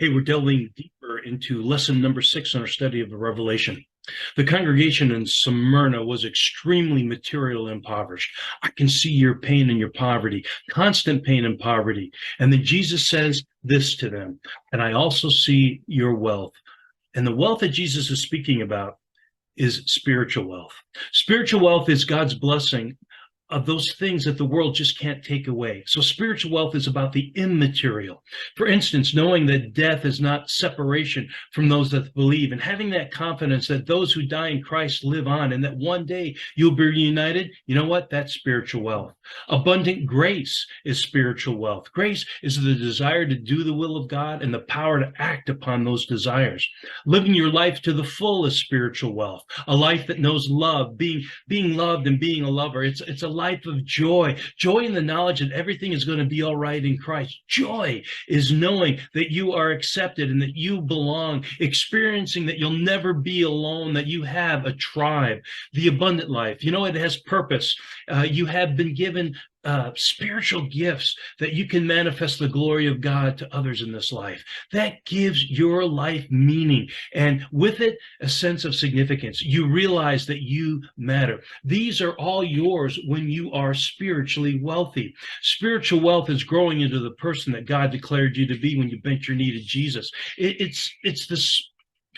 Hey, we're delving deeper into lesson number 6 in our study of the Revelation. The congregation in Smyrna was extremely material impoverished. I can see your pain and your poverty, constant pain and poverty. And then Jesus says this to them, and I also see your wealth. And the wealth that Jesus is speaking about is spiritual wealth. Spiritual wealth is God's blessing of those things that the world just can't take away. So spiritual wealth is about the immaterial. For instance, knowing that death is not separation from those that believe, and having that confidence that those who die in Christ live on, and that one day you'll be reunited. You know what? That's spiritual wealth. Abundant grace is spiritual wealth. Grace is the desire to do the will of God and the power to act upon those desires. Living your life to the full is spiritual wealth. A life that knows love, being loved and being a lover. It's a life of joy in the knowledge that everything is going to be all right in Christ. Joy is knowing that you are accepted and that you belong, experiencing that you'll never be alone, that you have a tribe. The abundant life, it has purpose. You have been given spiritual gifts that you can manifest the glory of God to others in this life. That gives your life meaning, and with it, a sense of significance. You realize that you matter. These are all yours when you are spiritually wealthy. Spiritual wealth is growing into the person that God declared you to be when you bent your knee to Jesus. It's the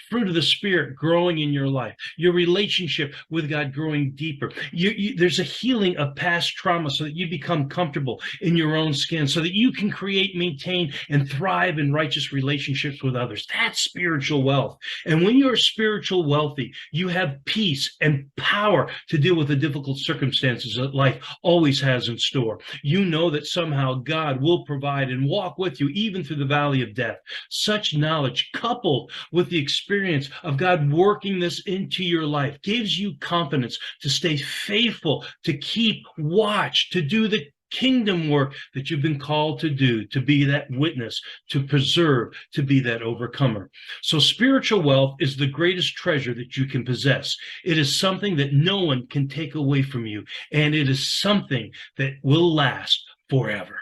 fruit of the Spirit growing in your life, your relationship with God growing deeper. There's a healing of past trauma so that you become comfortable in your own skin, so that you can create, maintain, and thrive in righteous relationships with others. That's spiritual wealth. And when you're spiritual wealthy, you have peace and power to deal with the difficult circumstances that life always has in store. You know that somehow God will provide and walk with you even through the valley of death. Such knowledge, coupled with the experience of God working this into your life, gives you confidence to stay faithful, to keep watch, to do the kingdom work that you've been called to do, to be that witness, to preserve, to be that overcomer. So spiritual wealth is the greatest treasure that you can possess. It is something that no one can take away from you, and it is something that will last forever.